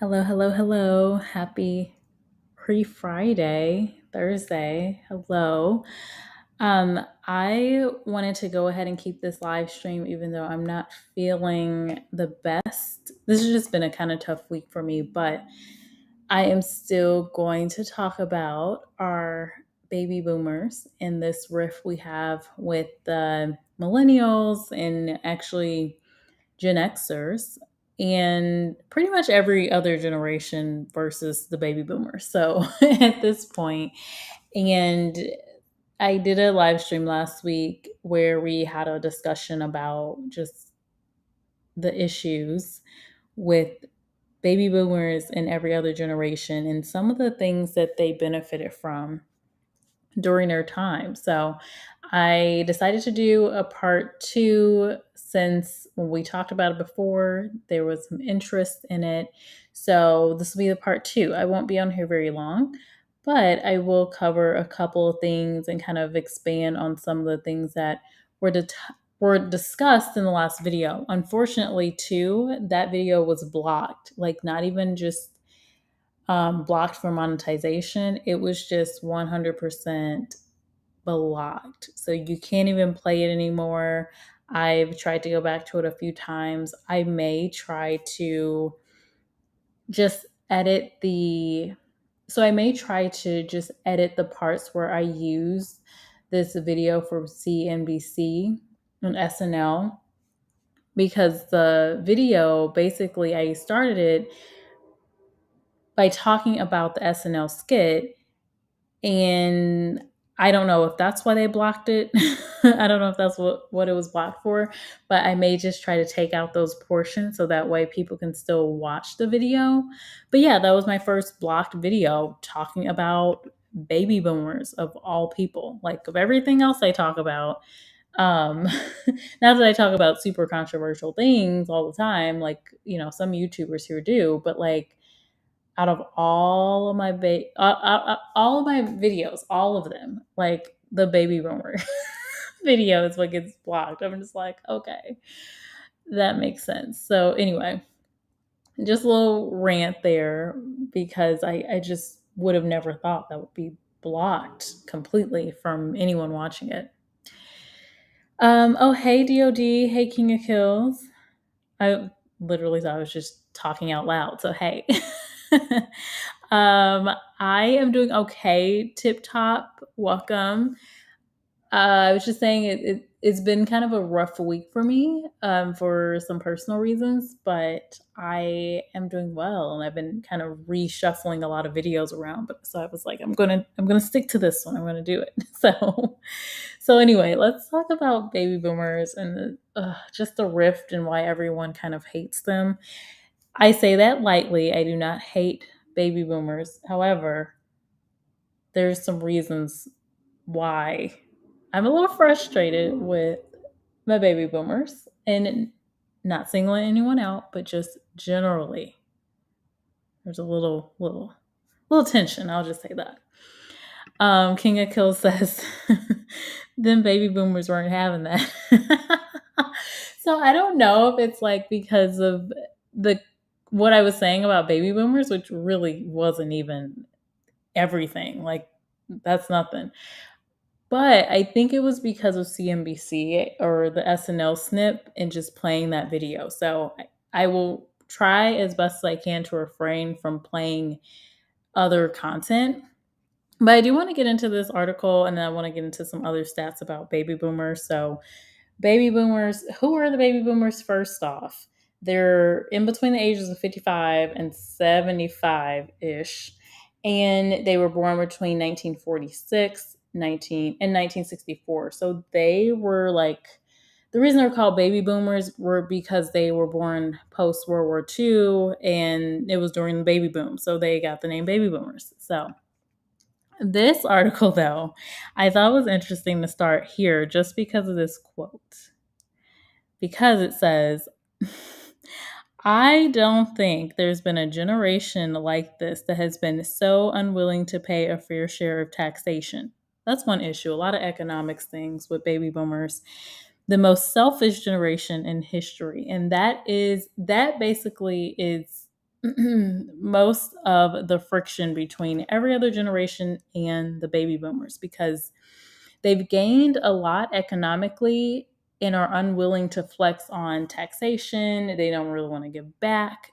Hello, hello, hello. Happy pre-Friday, Thursday. Hello. I wanted to go ahead and keep this live stream even though I'm not feeling the best. This has just been a kind of tough week for me, but I am still going to talk about our baby boomers and this rift we have with the millennials and actually Gen Xers and pretty much every other generation versus the baby boomers. So at this point, and I did a live stream last week where we had a discussion about just the issues with baby boomers and every other generation and some of the things that they benefited from during their time. So I decided to do a part two since when we talked about it before, there was some interest in it. So this will be the part two. I won't be on here very long, but I will cover a couple of things and kind of expand on some of the things that were discussed in the last video. Unfortunately, too, that video was blocked. Like not even just blocked for monetization. It was just 100% blocked. So you can't even play it anymore. I've tried to go back to it a few times. I may try to just edit the so I may try to just edit the parts where I use this video for CNBC and SNL because the video basically I started it by talking about the SNL skit. And I don't know if that's why they blocked it. I don't know if that's what it was blocked for, but I may just try to take out those portions so that way people can still watch the video. But yeah, that was my first blocked video talking about baby boomers of all people. Like of everything else I talk about, um not that I talk about super controversial things all the time, like, some YouTubers here do, but like out of all of my all of my videos, all of them, like the baby boomer video is what gets blocked. I'm just like, okay, that makes sense. So anyway, just a little rant there because I just would have never thought that would be blocked completely from anyone watching it. Oh, hey DOD, hey King of Kills. I literally thought I was just talking out loud. So hey. I am doing okay, tip top. Welcome. I was just saying it's been kind of a rough week for me for some personal reasons, but I am doing well, and I've been kind of reshuffling a lot of videos around. But so I was like, I'm gonna stick to this one. I'm gonna do it. So anyway, let's talk about baby boomers and just the rift and why everyone kind of hates them. I say that lightly. I do not hate baby boomers. However, there's some reasons why I'm a little frustrated with my baby boomers and not singling anyone out, but just generally there's a little tension. I'll just say that. King of Kill says then baby boomers weren't having that. So I don't know if it's like because of the what I was saying about baby boomers, which really wasn't even everything. Like that's nothing. But I think it was because of CNBC or the SNL snip and just playing that video. So I will try as best as I can to refrain from playing other content. But I do want to get into this article and then I want to get into some other stats about baby boomers. So, baby boomers, who are the baby boomers first off? They're in between the ages of 55 and 75 ish. And they were born between 1946 and 1964. So they were like, the reason they're called baby boomers were because they were born post World War II and it was during the baby boom. So they got the name baby boomers. So this article, though, I thought was interesting to start here just because of this quote. Because it says, I don't think there's been a generation like this that has been so unwilling to pay a fair share of taxation. That's one issue. A lot of economics things with baby boomers. The most selfish generation in history. And that basically is most of the friction between every other generation and the baby boomers because they've gained a lot economically and are unwilling to flex on taxation. They don't really want to give back.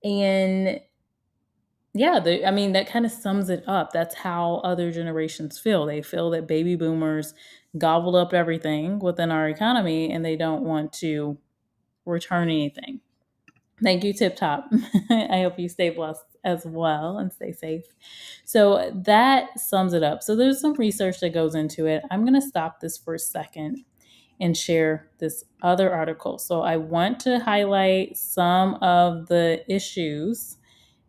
And yeah, I mean, that kind of sums it up. That's how other generations feel. They feel that baby boomers gobbled up everything within our economy and they don't want to return anything. Thank you, Tip Top. I hope you stay blessed as well and stay safe. So that sums it up. So there's some research that goes into it. I'm going to stop this for a second and share this other article. So I want to highlight some of the issues,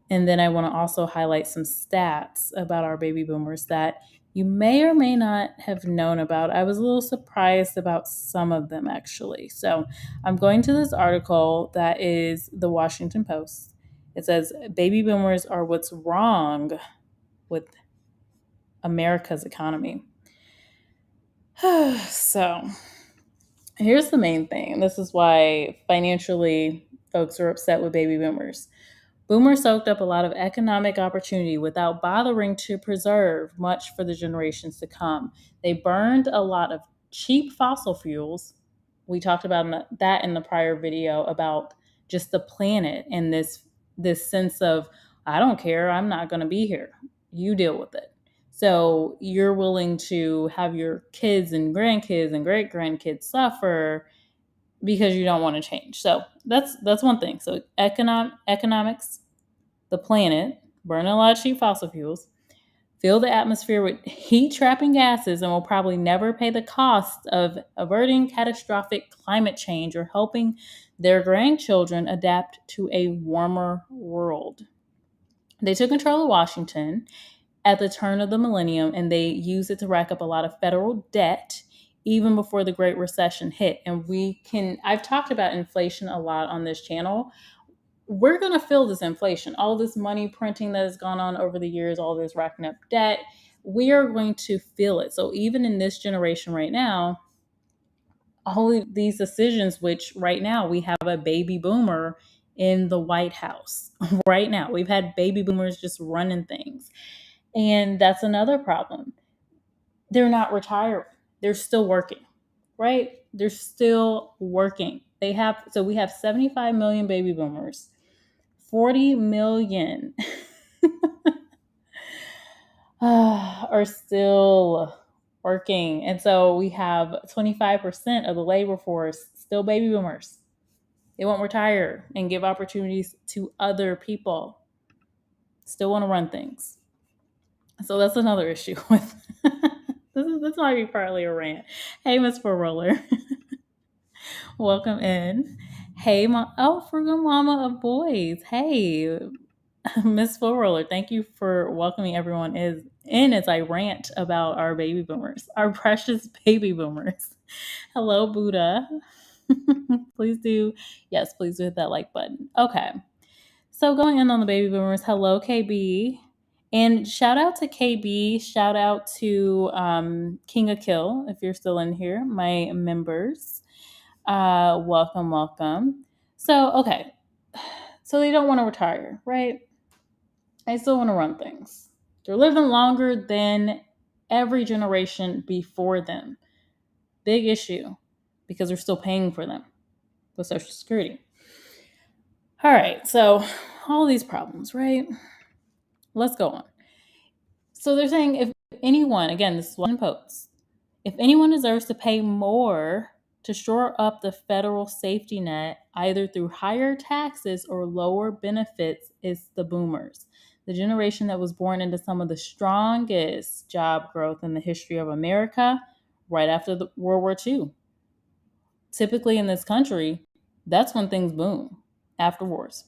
and then I want to also highlight some stats about our baby boomers that you may or may not have known about. I was a little surprised about some of them actually. So I'm going to this article that is the Washington Post. It says baby boomers are what's wrong with America's economy. So here's the main thing. This is why financially folks are upset with baby boomers. Boomers soaked up a lot of economic opportunity without bothering to preserve much for the generations to come. They burned a lot of cheap fossil fuels. We talked about that in the prior video about just the planet and this sense of I don't care, I'm not going to be here. You deal with it. So you're willing to have your kids and grandkids and great grandkids suffer because you don't want to change. So that's one thing. So economics, the planet, burn a lot of cheap fossil fuels, fill the atmosphere with heat trapping gases, and will probably never pay the cost of averting catastrophic climate change or helping their grandchildren adapt to a warmer world. They took control of Washington at the turn of the millennium, and they used it to rack up a lot of federal debt even before the Great Recession hit. And I've talked about inflation a lot on this channel. We're going to feel this inflation, all this money printing that has gone on over the years, all this racking up debt. We are going to feel it. So even in this generation right now, all of these decisions, which right now we have a baby boomer in the White House right now. We've had baby boomers just running things. And that's another problem. They're not retiring. They're still working, right? They're still working. We have 75 million baby boomers. 40 million are still working. And so we have 25% of the labor force still baby boomers. They won't retire and give opportunities to other people. Still want to run things. So that's another issue with this might be partly a rant. Hey, Miss Four Roller. Welcome in. Hey, Frugal Mama of Boys. Hey, Miss Four Roller. Thank you for welcoming everyone in as I rant about our baby boomers, our precious baby boomers. Hello, Buddha. Please do hit that like button. Okay. So going in on the baby boomers, hello KB. And shout out to KB, shout out to King of Kill, if you're still in here, my members. Welcome. So, okay. So they don't want to retire, right? They still want to run things. They're living longer than every generation before them. Big issue because we're still paying for them with Social Security. All right, so all these problems, right? Let's go on. So they're saying if anyone, again, this is Washington Post, if anyone deserves to pay more to shore up the federal safety net, either through higher taxes or lower benefits, it's the boomers. The generation that was born into some of the strongest job growth in the history of America right after the World War II. Typically in this country, that's when things boom, after wars.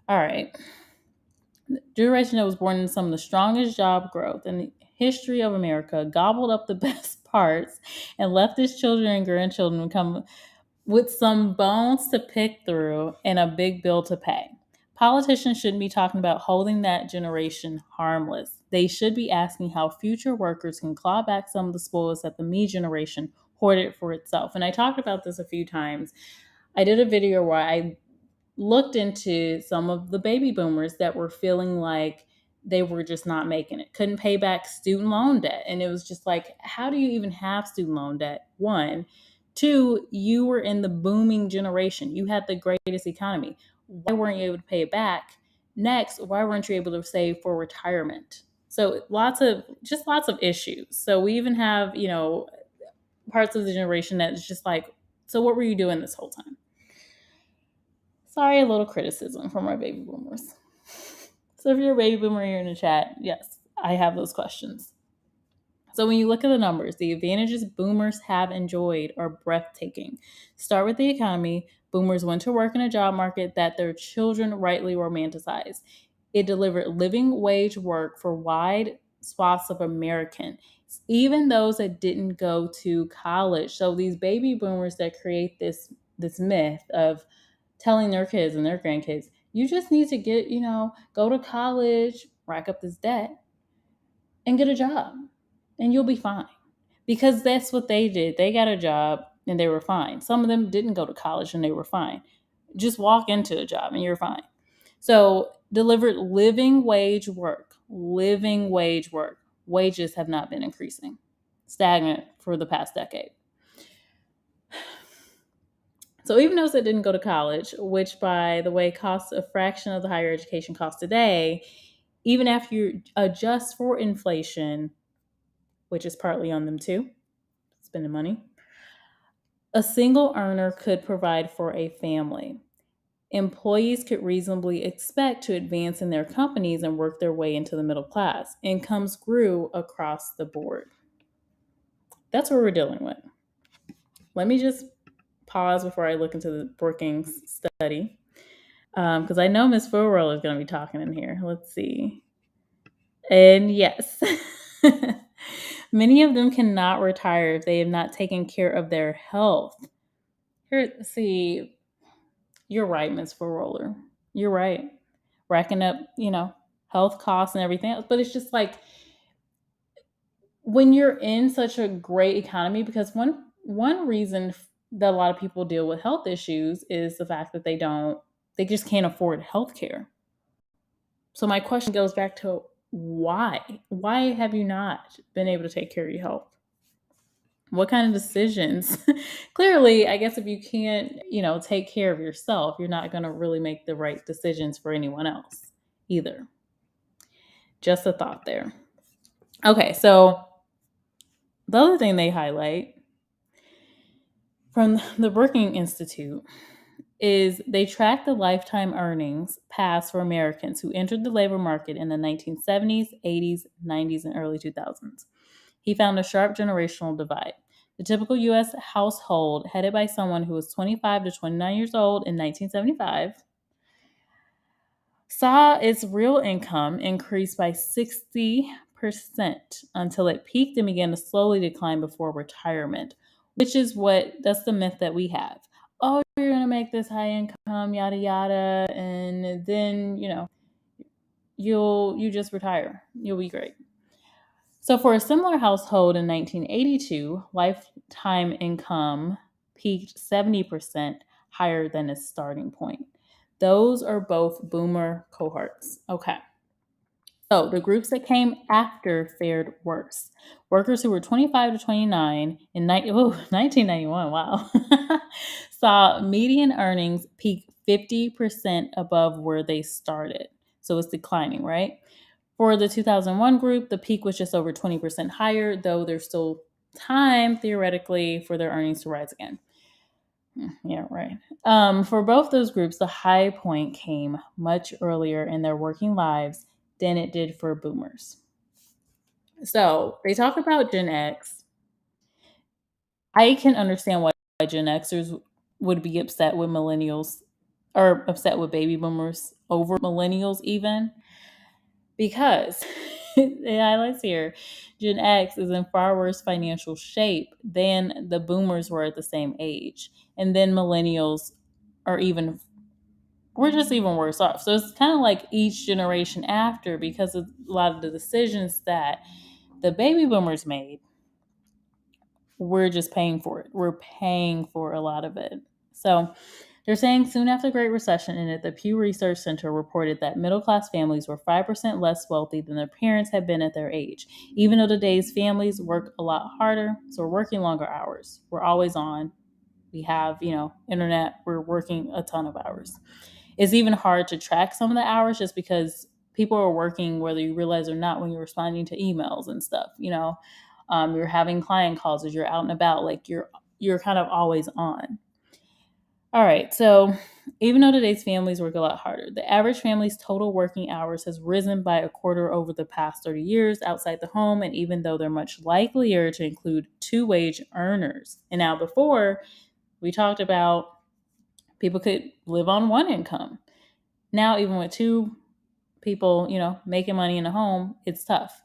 All right. The generation that was born in some of the strongest job growth in the history of America gobbled up the best parts and left its children and grandchildren come with some bones to pick through and a big bill to pay. Politicians shouldn't be talking about holding that generation harmless. They should be asking how future workers can claw back some of the spoils that the me generation hoarded for itself. And I talked about this a few times. I did a video where I looked into some of the baby boomers that were feeling like they were just not making it, couldn't pay back student loan debt. And it was just like, how do you even have student loan debt? One. Two, you were in the booming generation. You had the greatest economy. Why weren't you able to pay it back? Next, why weren't you able to save for retirement? So lots of issues. So we even have, parts of the generation that's just like, so what were you doing this whole time? Sorry, a little criticism from our baby boomers. So if you're a baby boomer, you're in the chat. Yes, I have those questions. So when you look at the numbers, the advantages boomers have enjoyed are breathtaking. Start with the economy. Boomers went to work in a job market that their children rightly romanticize. It delivered living wage work for wide swaths of Americans, even those that didn't go to college. So these baby boomers that create this myth of telling their kids and their grandkids, you just need to get, go to college, rack up this debt, and get a job, and you'll be fine. Because that's what they did. They got a job and they were fine. Some of them didn't go to college and they were fine. Just walk into a job and you're fine. So, delivered living wage work. Living wage work. Wages have not been increasing, stagnant for the past decade. So even those that didn't go to college, which by the way costs a fraction of the higher education costs today, even after you adjust for inflation, which is partly on them too, spending money, a single earner could provide for a family. Employees could reasonably expect to advance in their companies and work their way into the middle class. Incomes grew across the board. That's what we're dealing with. Let me just pause before I look into the Brookings study, because I know Miss Furwell is going to be talking in here. Let's see. And yes, many of them cannot retire if they have not taken care of their health. Here, see, you're right, Miss Furroller. You're right. Racking up, health costs and everything else. But it's just like when you're in such a great economy, because one reason that a lot of people deal with health issues is the fact that they just can't afford health care. So my question goes back to why? Why have you not been able to take care of your health? What kind of decisions? Clearly, I guess if you can't, take care of yourself, you're not going to really make the right decisions for anyone else either. Just a thought there. Okay, so the other thing they highlight from the Brookings Institute is they track the lifetime earnings past for Americans who entered the labor market in the 1970s, 80s, 90s, and early 2000s. He found a sharp generational divide. The typical U.S. household, headed by someone who was 25 to 29 years old in 1975, saw its real income increase by 60% until it peaked and began to slowly decline before retirement, which is that's the myth that we have. Oh, you're going to make this high income, yada, yada, and then, you just retire. You'll be great. So for a similar household in 1982, lifetime income peaked 70% higher than its starting point. Those are both boomer cohorts. Okay. So the groups that came after fared worse. Workers who were 25 to 29 in 1991, wow, saw median earnings peak 50% above where they started. So it's declining, right? For the 2001 group, the peak was just over 20% higher, though there's still time, theoretically, for their earnings to rise again. Yeah, right. For both those groups, the high point came much earlier in their working lives than it did for boomers. So they talk about Gen X. I can understand why Gen Xers would be upset with millennials or upset with baby boomers over millennials, even because it highlights here Gen X is in far worse financial shape than the boomers were at the same age. And then millennials are we're just even worse off. So it's kind of like each generation after, because of a lot of the decisions that the baby boomers made, we're just paying for it. We're paying for a lot of it. So They're saying soon after the Great Recession ended, the Pew Research Center reported that middle class families were 5% less wealthy than their parents had been at their age. Even though today's families work a lot harder, so we're working longer hours. We're always on. We have, internet. We're working a ton of hours. It's even hard to track some of the hours just because people are working whether you realize or not when you're responding to emails and stuff. You're having client calls as you're out and about. Like you're kind of always on. All right, so even though today's families work a lot harder, the average family's total working hours has risen by a quarter over the past 30 years outside the home, and even though they're much likelier to include two-wage earners. And now before, we talked about people could live on one income. Now, even with two people, making money in a home, it's tough.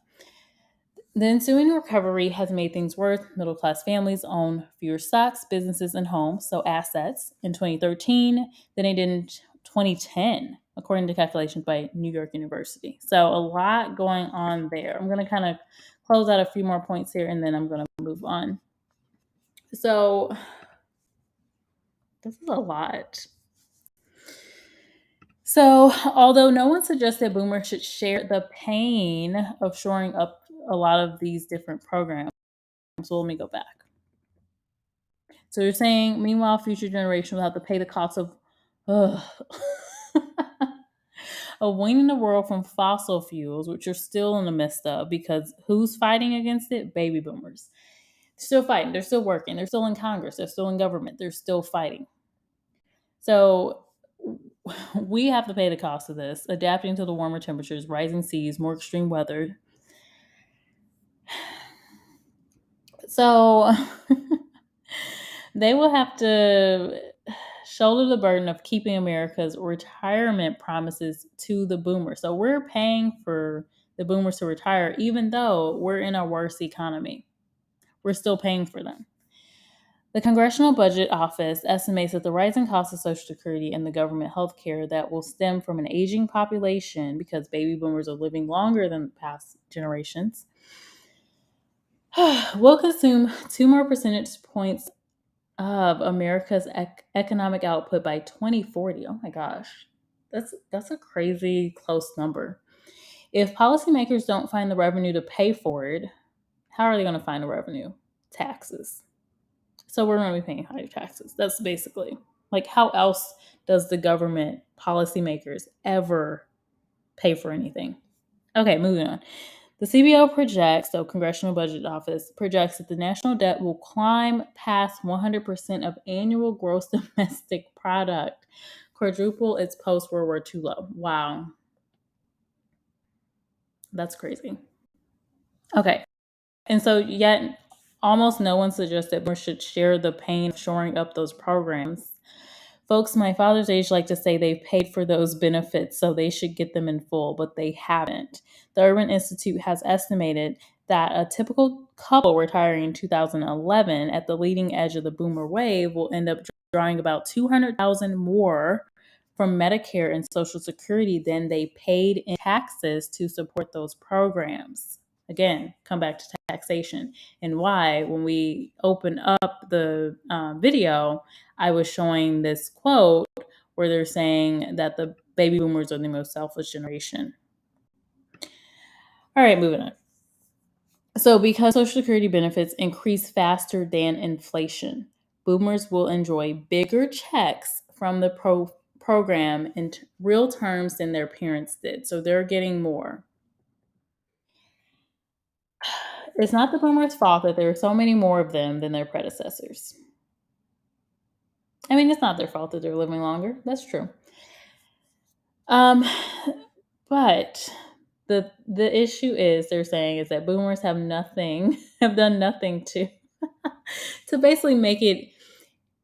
The ensuing recovery has made things worse. Middle class families own fewer stocks, businesses, and homes, so assets, in 2013 than they did in 2010, according to calculations by New York University. So, a lot going on there. I'm going to kind of close out a few more points here and then I'm going to move on. So, this is a lot. So, although no one suggested boomers should share the pain of shoring up a lot of these different programs, so let me go back. So you're saying, meanwhile, future generations will have to pay the cost of of weaning the world from fossil fuels, which are still in the midst of, because who's fighting against it? Baby boomers. They're still fighting. They're still working. They're still in Congress. They're still in government. They're still fighting. So we have to pay the cost of this, adapting to the warmer temperatures, rising seas, more extreme weather. So they will have to shoulder the burden of keeping America's retirement promises to the boomers. So we're paying for the boomers to retire, even though we're in a worse economy. We're still paying for them. The Congressional Budget Office estimates that the rising cost of Social Security and the government health care that will stem from an aging population, because baby boomers are living longer than past generations, will consume 2 more percentage points of America's economic output by 2040. Oh my gosh. That's a crazy close number. If policymakers don't find the revenue to pay for it, how are they going to find the revenue? Taxes. So we're going to be paying higher taxes. That's basically like, how else does the government, policymakers ever pay for anything? Okay, moving on. The CBO projects, so Congressional Budget Office, projects that the national debt will climb past 100% of annual gross domestic product, quadruple its post-World War II low. Wow. That's crazy. Okay. And so yet almost no one suggests that we should share the pain of shoring up those programs. Folks my father's age like to say they've paid for those benefits, so they should get them in full, but they haven't. The Urban Institute has estimated that a typical couple retiring in 2011 at the leading edge of the boomer wave will end up drawing about $200,000 more from Medicare and Social Security than they paid in taxes to support those programs. Again, come back to taxation and why, when we open up the video, I was showing this quote where they're saying that the baby boomers are the most selfish generation. All right, moving on. So, because Social Security benefits increase faster than inflation, boomers will enjoy bigger checks from the program in real terms than their parents did. So, they're getting more. It's not the boomers' fault that there are so many more of them than their predecessors. I mean, it's not their fault that they're living longer. That's true. But the issue is, they're saying, is that boomers have done nothing to to basically make it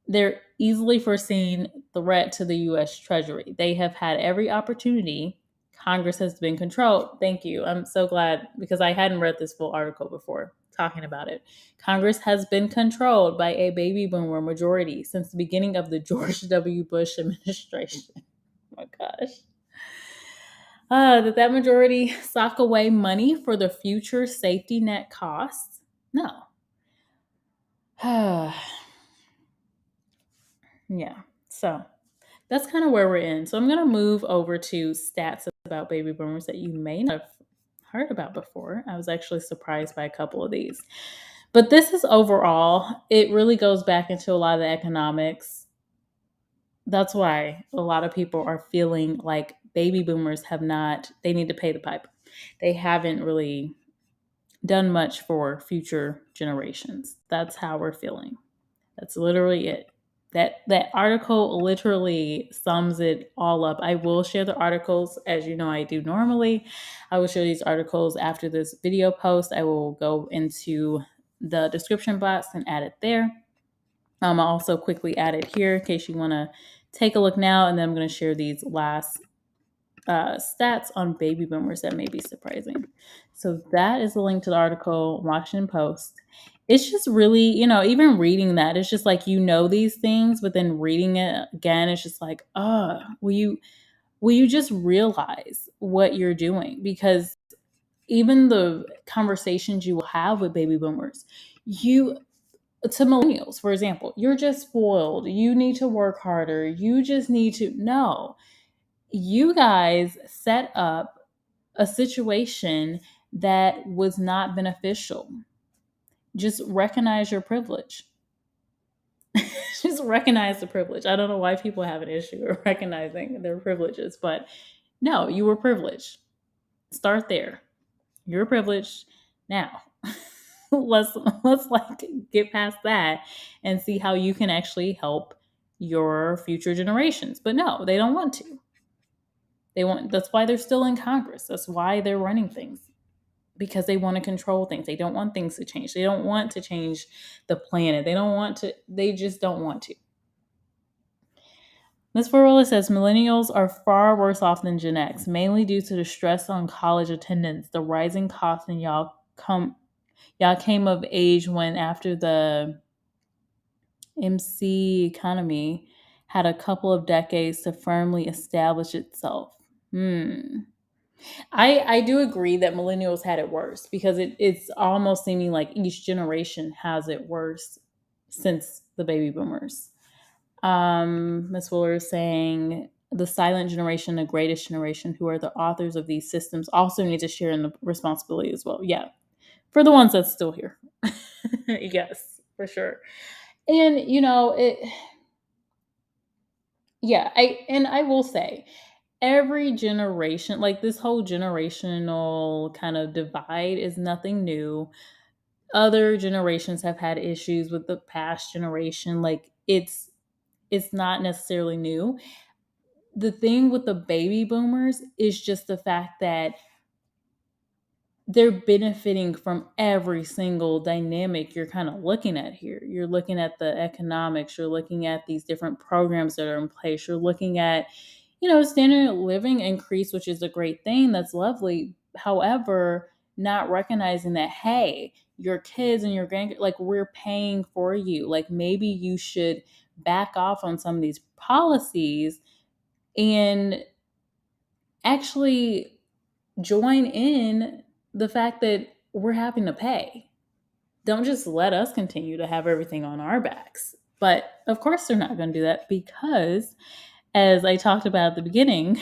their easily foreseen threat to the U.S. Treasury. They have had every opportunity. Congress has been controlled. Thank you. I'm so glad, because I hadn't read this full article before talking about it. Congress has been controlled by a baby boomer majority since the beginning of the George W. Bush administration. Oh my gosh. Did that majority sock away money for the future safety net costs? No. Yeah. So that's kind of where we're in. So I'm going to move over to stats about baby boomers that you may not have heard about before. I was actually surprised by a couple of these. But this is overall, it really goes back into a lot of the economics. That's why a lot of people are feeling like baby boomers have not, they need to pay the piper. They haven't really done much for future generations. That's how we're feeling. That's literally it. That article literally sums it all up. I will share the articles as you know I do normally. I will share these articles after this video post. I will go into the description box and add it there. I'll also quickly add it here in case you want to take a look now, and then I'm going to share these last stats on baby boomers that may be surprising. So that is the link to the article, Washington Post. It's just really, even reading that, it's just like these things, but then reading it again, it's just like, will you just realize what you're doing? Because even the conversations you will have with baby boomers, you to millennials, for example, you're just spoiled. You need to work harder. You just need to no. You guys set up a situation that was not beneficial. Just recognize your privilege. Just recognize the privilege. I don't know why people have an issue with recognizing their privileges, but no, you were privileged. Start there. You're privileged. Now, let's like get past that and see how you can actually help your future generations. But no, they don't want to. That's why they're still in Congress. That's why they're running things. Because they want to control things. They don't want things to change. They don't want to change the planet. They just don't want to. Ms. Forola says millennials are far worse off than Gen X, mainly due to the stress on college attendance, the rising costs, and y'all came of age when after the MC economy had a couple of decades to firmly establish itself. I do agree that millennials had it worse because it's almost seeming like each generation has it worse since the baby boomers. Ms. Fuller is saying the silent generation, the greatest generation, who are the authors of these systems, also need to share in the responsibility as well. Yeah, for the ones that's still here. Yes, for sure. And I will say every generation, like this whole generational kind of divide is nothing new. Other generations have had issues with the past generation. Like it's not necessarily new. The thing with the baby boomers is just the fact that they're benefiting from every single dynamic you're kind of looking at here. You're looking at the economics, you're looking at these different programs that are in place, you're looking at, standard of living increase, which is a great thing. That's lovely. However, not recognizing that, hey, your kids and your grandkids, like we're paying for you. Like maybe you should back off on some of these policies and actually join in the fact that we're having to pay. Don't just let us continue to have everything on our backs. But of course, they're not going to do that because, as I talked about at the beginning,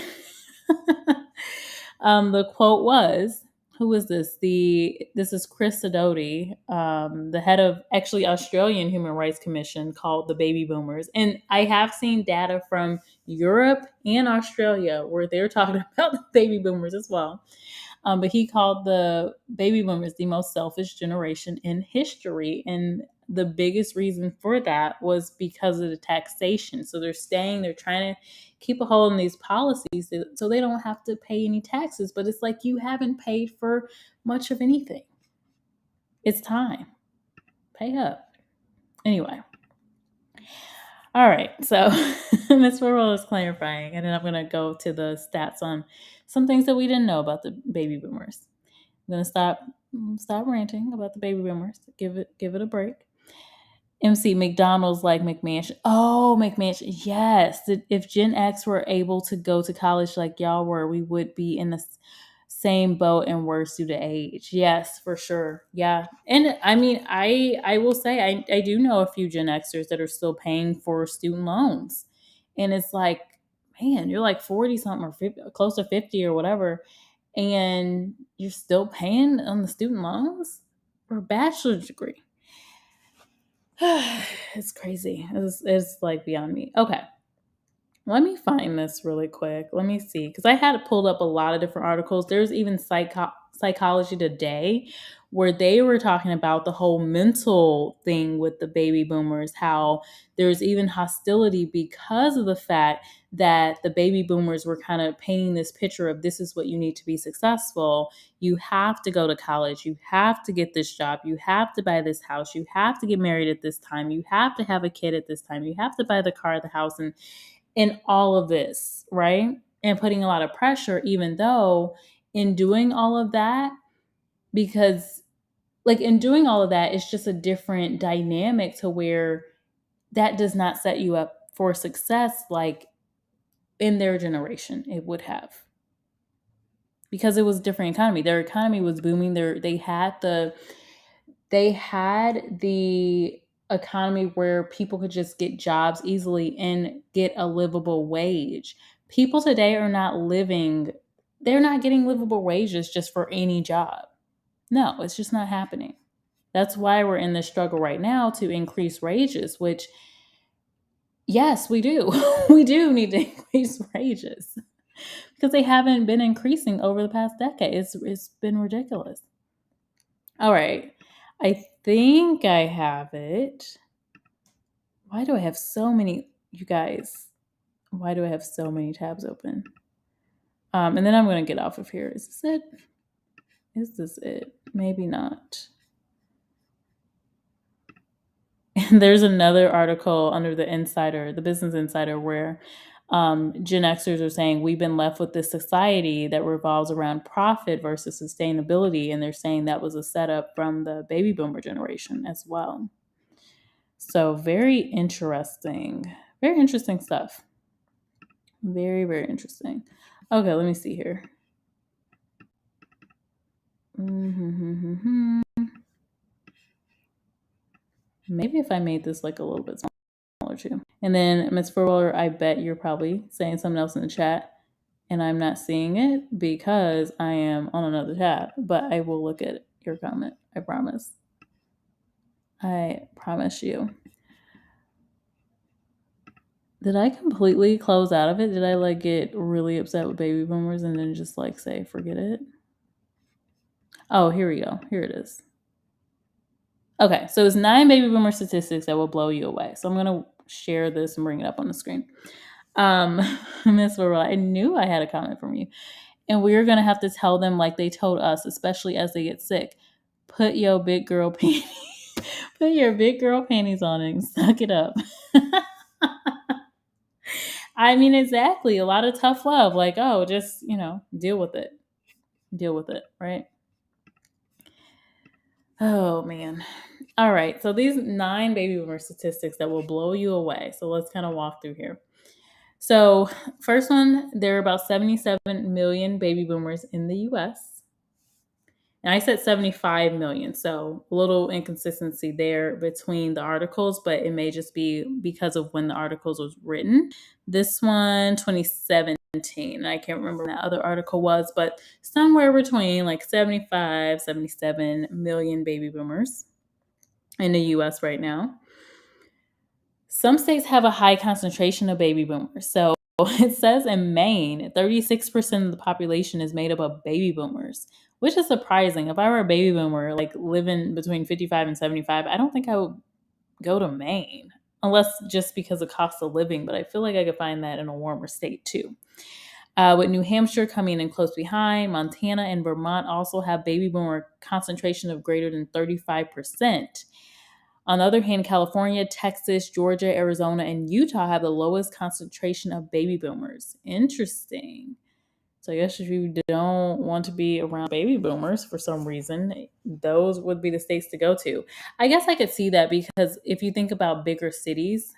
the quote was, who is this? This is Chris Sidoti, the head of actually Australian Human Rights Commission called the Baby Boomers. And I have seen data from Europe and Australia where they're talking about the baby boomers as well. But he called the baby boomers the most selfish generation in history. And the biggest reason for that was because of the taxation. So they're trying to keep a hold on these policies so they don't have to pay any taxes. But it's like you haven't paid for much of anything. It's time. Pay up. Anyway. All right. So Ms. Worrell is clarifying, and then I'm going to go to the stats on some things that we didn't know about the baby boomers. I'm going to stop ranting about the baby boomers. Give it a break. MC McDonald's like McMansion. Oh, McMansion. Yes. If Gen X were able to go to college like y'all were, we would be in the same boat and worse due to age. Yes, for sure. Yeah. And I mean, I will say I do know a few Gen Xers that are still paying for student loans. And it's like, man, you're like 40 something or 50, close to 50 or whatever, and you're still paying on the student loans for a bachelor's degree. It's crazy. It's like beyond me. Okay. Let me find this really quick. Let me see. Because I had pulled up a lot of different articles. There's even Psychology Today where they were talking about the whole mental thing with the baby boomers, how there's even hostility because of the fact that the baby boomers were kind of painting this picture of this is what you need to be successful. You have to go to college. You have to get this job. You have to buy this house. You have to get married at this time. You have to have a kid at this time. You have to buy the car, the house, and in all of this, right? And putting a lot of pressure, even though in doing all of that, because like in doing all of that, it's just a different dynamic to where that does not set you up for success like in their generation it would have. Because it was a different economy. Their economy was booming. They had the economy where people could just get jobs easily and get a livable wage. People today are not living, they're not getting livable wages just for any job. No, it's just not happening. That's why we're in this struggle right now to increase wages, which, yes, we do. We do need to increase wages because they haven't been increasing over the past decade. It's been ridiculous. All right. I think I have it. Why do I have so many, you guys? Why do I have so many tabs open? And then I'm going to get off of here. Is this it? Is this it? Maybe not. And there's another article under the Insider, the Business Insider, where Gen Xers are saying we've been left with this society that revolves around profit versus sustainability. And they're saying that was a setup from the baby boomer generation as well. So very interesting. Very interesting stuff. Very, very interesting. Okay, let me see here. Maybe if I made this like a little bit smaller too. And then Ms. Furwaller, I bet you're probably saying something else in the chat and I'm not seeing it because I am on another tab, but I will look at your comment. I promise. I promise you. Did I completely close out of it? Did I like get really upset with baby boomers and then just like say, forget it? Oh, here we go. Here it is. Okay, so it's 9 baby boomer statistics that will blow you away. So I'm going to share this and bring it up on the screen. Miss Laura, I knew I had a comment from you. And we're going to have to tell them like they told us, especially as they get sick. Put your big girl panties, put your big girl panties on and suck it up. I mean, exactly. A lot of tough love. Like, oh, just, deal with it. Deal with it, right? Oh, man. All right. So these 9 baby boomer statistics that will blow you away. So let's kind of walk through here. So first one, there are about 77 million baby boomers in the U.S. And I said 75 million. So a little inconsistency there between the articles, but it may just be because of when the articles was written. This one, 2017. I can't remember when that other article was, but somewhere between like 75, 77 million baby boomers in the US right now. Some states have a high concentration of baby boomers. So it says in Maine, 36% of the population is made up of baby boomers, which is surprising. If I were a baby boomer, like living between 55 and 75, I don't think I would go to Maine, unless just because of cost of living. But I feel like I could find that in a warmer state too. With New Hampshire coming in close behind, Montana and Vermont also have baby boomer concentration of greater than 35%. On the other hand, California, Texas, Georgia, Arizona, and Utah have the lowest concentration of baby boomers. Interesting. So I guess if you don't want to be around baby boomers for some reason, those would be the states to go to. I guess I could see that because if you think about bigger cities,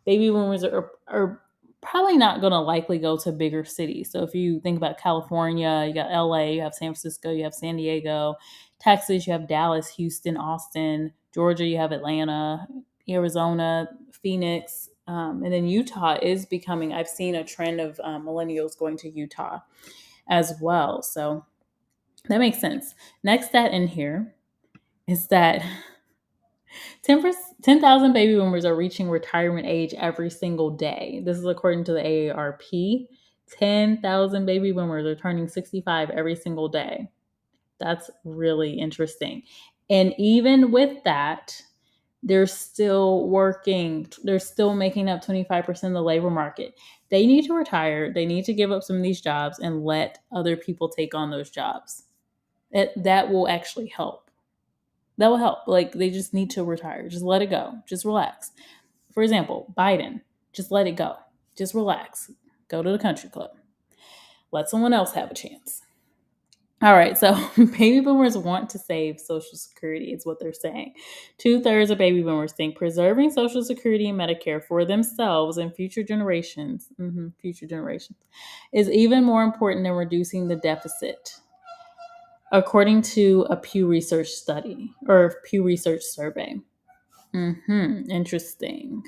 baby boomers are probably not going to likely go to bigger cities. So if you think about California, you got LA, you have San Francisco, you have San Diego, Texas, you have Dallas, Houston, Austin, Georgia, you have Atlanta, Arizona, Phoenix, And then Utah is becoming, I've seen a trend of millennials going to Utah as well. So that makes sense. Next stat in here is that 10,000 baby boomers are reaching retirement age every single day. This is according to the AARP. 10,000 baby boomers are turning 65 every single day. That's really interesting. And even with that, they're still working. They're still making up 25% of the labor market. They need to retire. They need to give up some of these jobs and let other people take on those jobs. That will actually help. That will help. Like, they just need to retire. Just let it go. Just relax. For example, Biden, just let it go. Just relax. Go to the country club. Let someone else have a chance. All right, so baby boomers want to save Social Security, is what they're saying. 2/3 of baby boomers think preserving Social Security and Medicare for themselves and future generations, is even more important than reducing the deficit, according to a Pew Research study or Pew Research survey. Interesting.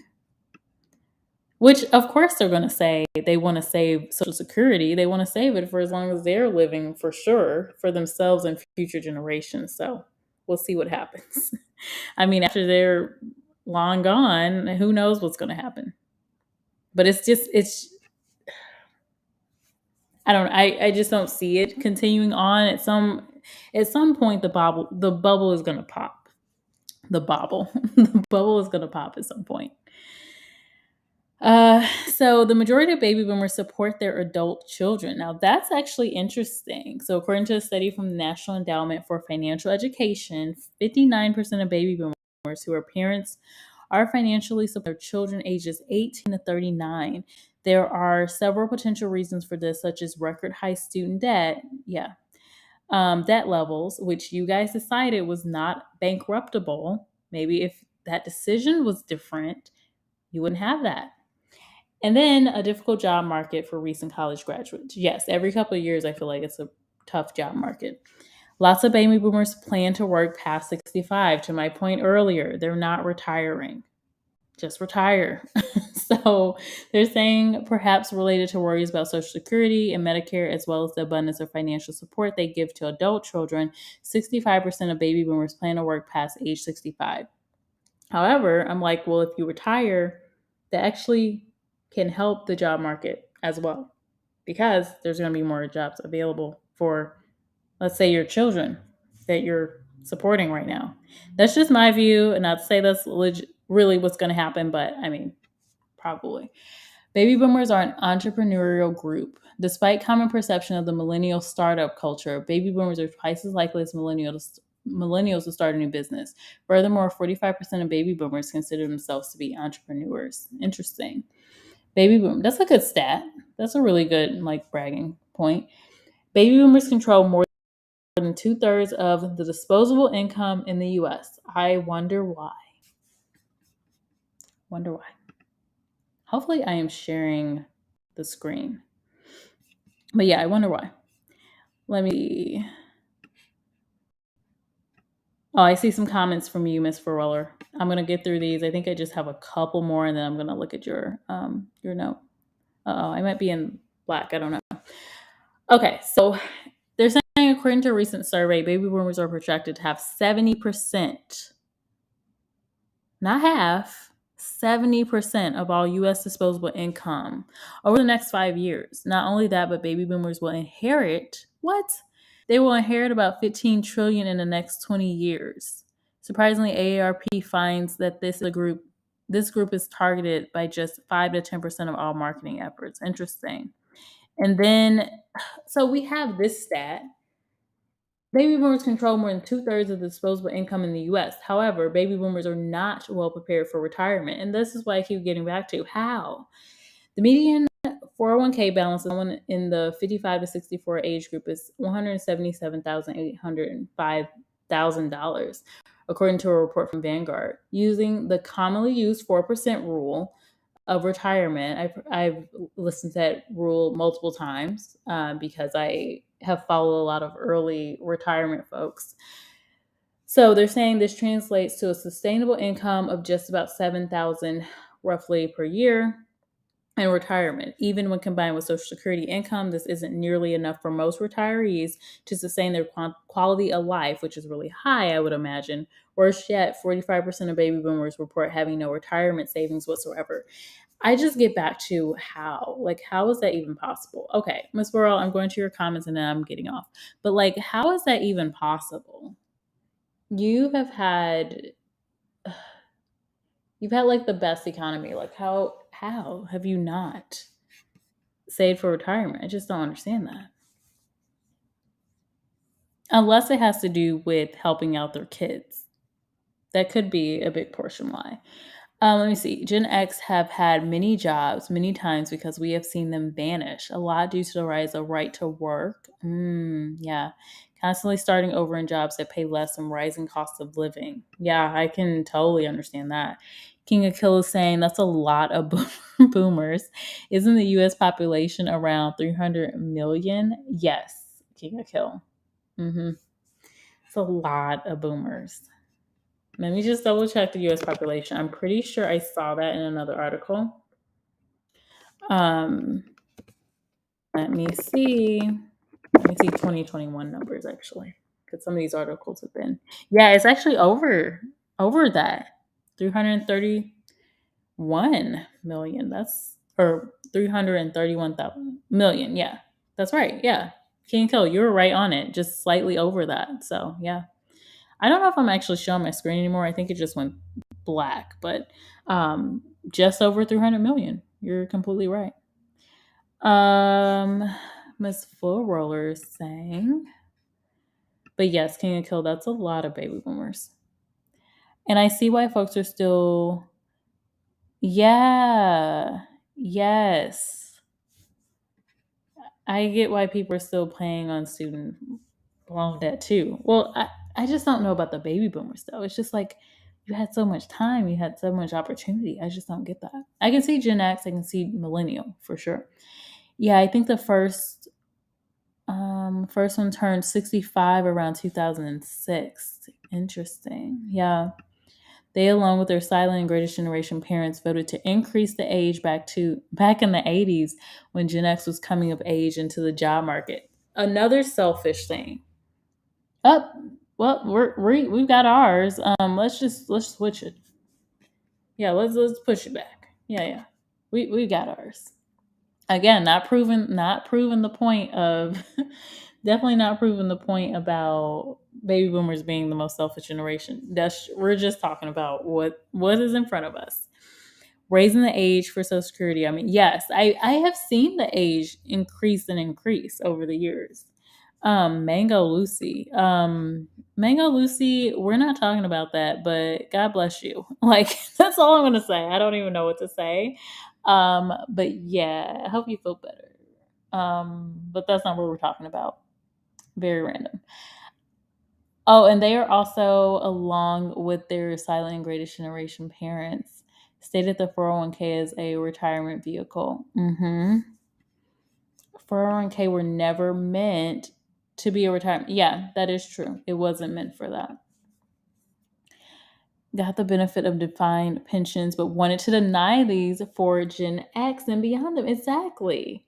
Which, of course, they're going to say they want to save Social Security. They want to save it for as long as they're living, for sure, for themselves and future generations. So we'll see what happens. I mean, after they're long gone, who knows what's going to happen? But I don't, I just don't see it continuing on. At some point, the bubble is going to pop. The bubble is going to pop at some point. So the majority of baby boomers support their adult children. Now that's actually interesting. So according to a study from the National Endowment for Financial Education, 59% of baby boomers who are parents are financially supporting their children ages 18 to 39. There are several potential reasons for this, such as record high student debt. Yeah. Debt levels, which you guys decided was not bankruptable. Maybe if that decision was different, you wouldn't have that. And then a difficult job market for recent college graduates. Yes, every couple of years, I feel like it's a tough job market. Lots of baby boomers plan to work past 65. To my point earlier, they're not retiring. Just retire. So they're saying perhaps related to worries about Social Security and Medicare, as well as the abundance of financial support they give to adult children, 65% of baby boomers plan to work past age 65. However, I'm like, well, if you retire, that actually can help the job market as well, because there's going to be more jobs available for, let's say, your children that you're supporting right now. That's just my view, and not to say that's really what's going to happen, but I mean, probably. Baby boomers are an entrepreneurial group. Despite common perception of the millennial startup culture, baby boomers are twice as likely as millennials to start a new business. Furthermore, 45% of baby boomers consider themselves to be entrepreneurs. Interesting. Baby boom. That's a good stat. That's a really good bragging point. Baby boomers control more than 2/3 of the disposable income in the U.S. I wonder why. Wonder why. Hopefully, I am sharing the screen. But yeah, I wonder why. Let me. Oh, I see some comments from you, Miss Ferreller. I'm gonna get through these. I think I just have a couple more, and then I'm gonna look at your note. I might be in black. I don't know. Okay, so they're saying according to a recent survey, baby boomers are projected to have 70%, not half, 70% of all U.S. disposable income over the next 5 years. Not only that, but baby boomers will inherit what? They will inherit about $15 trillion in the next 20 years. Surprisingly, AARP finds that this group is targeted by just 5 to 10% of all marketing efforts. Interesting. And then, so we have this stat. Baby boomers control more than 2/3 of the disposable income in the US. However, baby boomers are not well prepared for retirement. And this is why I keep getting back to how. The median 401k balance of someone in the 55 to 64 age group is $177,805, according to a report from Vanguard. Using the commonly used 4% rule of retirement, I've listened to that rule multiple times because I have followed a lot of early retirement folks. So they're saying this translates to a sustainable income of just about roughly per year in retirement. Even when combined with Social Security income, this isn't nearly enough for most retirees to sustain their quality of life, which is really high, I would imagine. Worse yet, 45% of baby boomers report having no retirement savings whatsoever. I just get back to how. Like, how is that even possible? Okay, Miss Burrell, I'm going to your comments and then I'm getting off. But, like, how is that even possible? You have had you've had like the best economy. Like, how have you not saved for retirement? I just don't understand that. Unless it has to do with helping out their kids. That could be a big portion why. Let me see. Gen X have had many jobs many times because we have seen them vanish. A lot due to the rise of right to work. Yeah. Constantly starting over in jobs that pay less and rising costs of living. Yeah, I can totally understand that. King Akilah is saying that's a lot of boomers. Isn't the US population around 300 million? Yes, King Akilah. Mm-hmm. It's a lot of boomers. Let me just double check the US population. I'm pretty sure I saw that in another article. Um, let me see. Let me see 2021 numbers actually. Because some of these articles have been. Yeah, it's actually over that. 331 million. That's or 331,000 million. Yeah. That's right. Yeah. King Kill, you were right on it. Just slightly over that. So yeah. I don't know if I'm actually showing my screen anymore. I think it just went black, but um, just over 300 million. You're completely right. Um, Miss Full Roller is saying, but yes, King of Kill, that's a lot of baby boomers. And I see why folks are still, yeah, yes. I get why people are still paying on student loan debt too. Well, I just don't know about the baby boomers though. It's just like you had so much time, you had so much opportunity. I just don't get that. I can see Gen X, I can see millennial for sure. Yeah, I think the first one turned 65 around 2006. Interesting. Yeah. They, along with their silent and greatest generation parents, voted to increase the age back in the 80s when Gen X was coming of age into the job market. Another selfish thing. Up, well, we've got ours. Let's switch it. Yeah, let's push it back. Yeah, yeah. We got ours. Again, not proving the point of definitely not proving the point about baby boomers being the most selfish generation. We're just talking about what is in front of us. Raising the age for Social Security. I mean, yes, I have seen the age increase and increase over the years. Mango Lucy. Mango Lucy, we're not talking about that, but God bless you. Like, that's all I'm gonna say. I don't even know what to say. But yeah, I hope you feel better. But that's not what we're talking about. Very random. Oh, and they are also, along with their silent and greatest generation parents, stated the 401k as a retirement vehicle. 401k were never meant to be a retirement. Yeah, that is true. It wasn't meant for that. Got the benefit of defined pensions, but wanted to deny these for Gen X and beyond them. Exactly.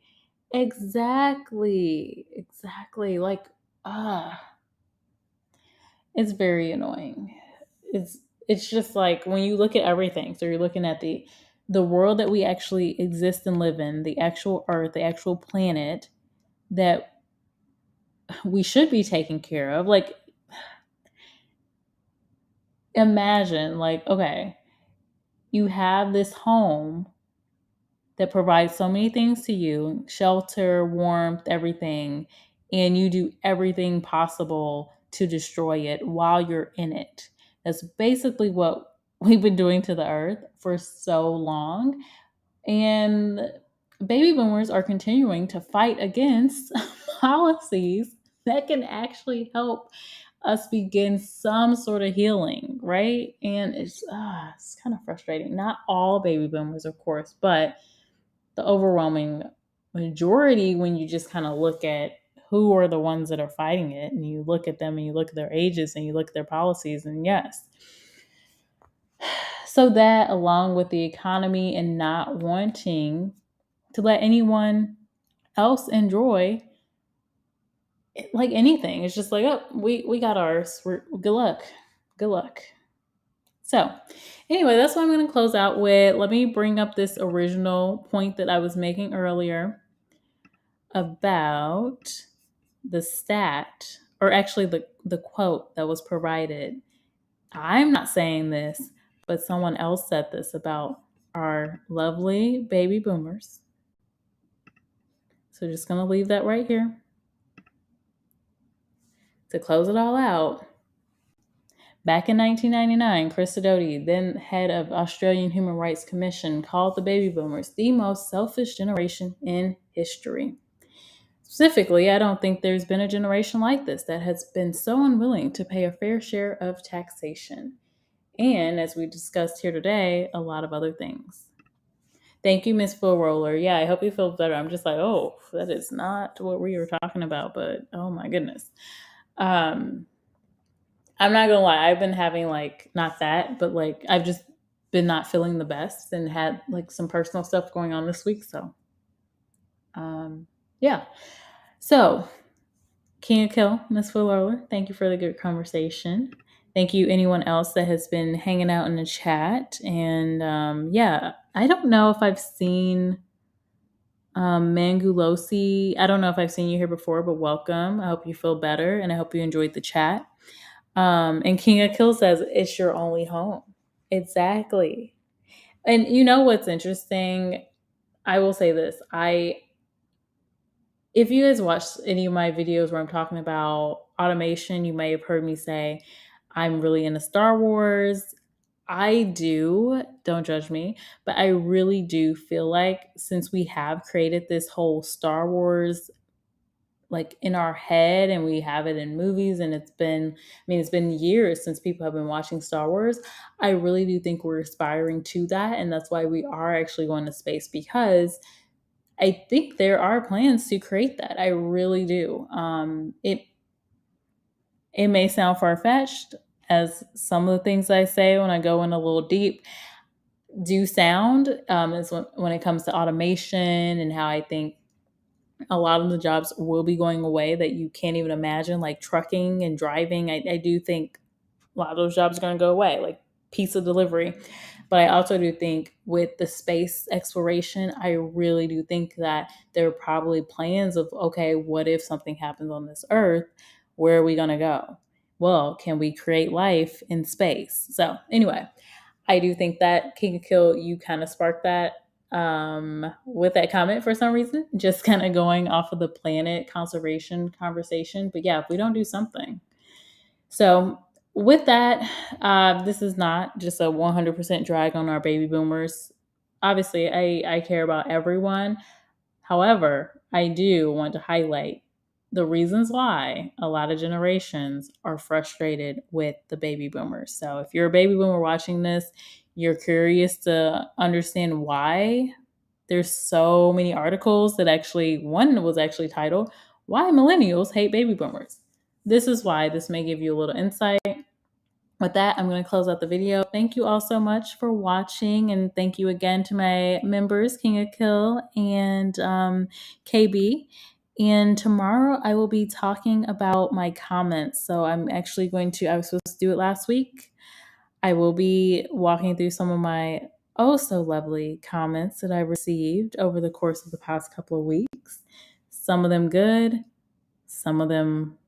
Exactly. Like, ah, it's very annoying. It's it's just like when you look at everything. So you're looking at the world that we actually exist and live in, the actual earth, the actual planet that we should be taking care of. Like, imagine, like, okay, you have this home that provides so many things to you, shelter, warmth, everything, and you do everything possible to destroy it while you're in it. That's basically what we've been doing to the earth for so long. And baby boomers are continuing to fight against policies that can actually help us begin some sort of healing, right? And it's kind of frustrating. Not all baby boomers, of course, but the overwhelming majority, when you just kind of look at who are the ones that are fighting it, and you look at them and you look at their ages and you look at their policies, and yes. So that, along with the economy and not wanting to let anyone else enjoy like anything, it's just like, oh, we got ours. Good luck, good luck. So, anyway, that's what I'm going to close out with. Let me bring up this original point that I was making earlier about the stat, or actually the quote that was provided. I'm not saying this, but someone else said this about our lovely baby boomers. So just going to leave that right here to close it all out. Back in 1999, Chris Sidoti, then head of Australian Human Rights Commission, called the baby boomers the most selfish generation in history. Specifically, I don't think there's been a generation like this that has been so unwilling to pay a fair share of taxation. And as we discussed here today, a lot of other things. Thank you, Miss Full Roller. Yeah, I hope you feel better. I'm just like, oh, that is not what we were talking about, but oh my goodness. I'm not gonna lie, I've been having like not that, but like I've just been not feeling the best and had like some personal stuff going on this week. So yeah. So King of Kill, Miss Fuller, thank you for the good conversation. Thank you, anyone else that has been hanging out in the chat. And yeah, I don't know if I've seen Mangulosi. I don't know if I've seen you here before, but welcome. I hope you feel better and I hope you enjoyed the chat. And King of Kill says, it's your only home. Exactly. And you know what's interesting? I will say this. If you guys watched any of my videos where I'm talking about automation, you may have heard me say, I'm really into Star Wars. I do, don't judge me, but I really do feel like since we have created this whole Star Wars like in our head and we have it in movies and it's been years since people have been watching Star Wars. I really do think we're aspiring to that, and that's why we are actually going to space, because I think there are plans to create that. I really do. It may sound far-fetched, as some of the things I say when I go in a little deep do sound, is when it comes to automation and how I think a lot of the jobs will be going away that you can't even imagine, like trucking and driving. I do think a lot of those jobs are going to go away, like pizza delivery. But I also do think with the space exploration, I really do think that there are probably plans of, okay, what if something happens on this earth? Where are we going to go? Well, can we create life in space? So anyway, I do think that King of Kill, you kind of sparked that with that comment for some reason, just kind of going off of the planet conservation conversation. But yeah, if we don't do something. So with that, this is not just a 100% drag on our baby boomers. Obviously, I care about everyone. However, I do want to highlight the reasons why a lot of generations are frustrated with the baby boomers. So if you're a baby boomer watching this, you're curious to understand why. There's so many articles that actually, one was actually titled, Why Millennials Hate Baby Boomers. This is why. This may give you a little insight. With that, I'm going to close out the video. Thank you all so much for watching. And thank you again to my members, King of Kill and KB. And tomorrow I will be talking about my comments. So I'm actually I was supposed to do it last week. I will be walking through some of my oh so lovely comments that I received over the course of the past couple of weeks. Some of them good, some of them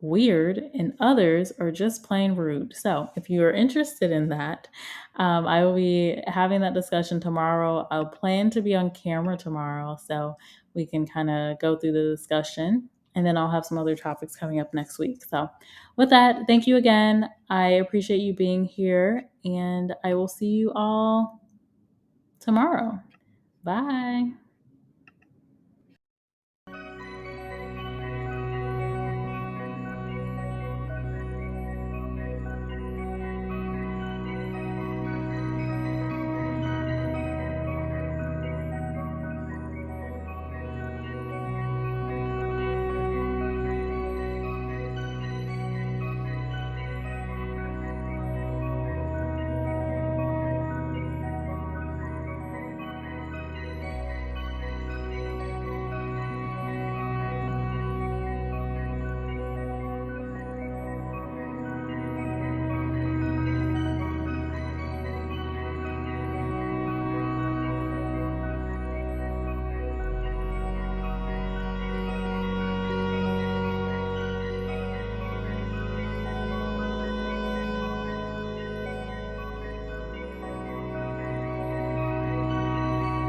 weird, and others are just plain rude. So if you are interested in that, I will be having that discussion tomorrow. I'll plan to be on camera tomorrow so we can kind of go through the discussion, and then I'll have some other topics coming up next week. So with that, thank you again. I appreciate you being here, and I will see you all tomorrow. Bye.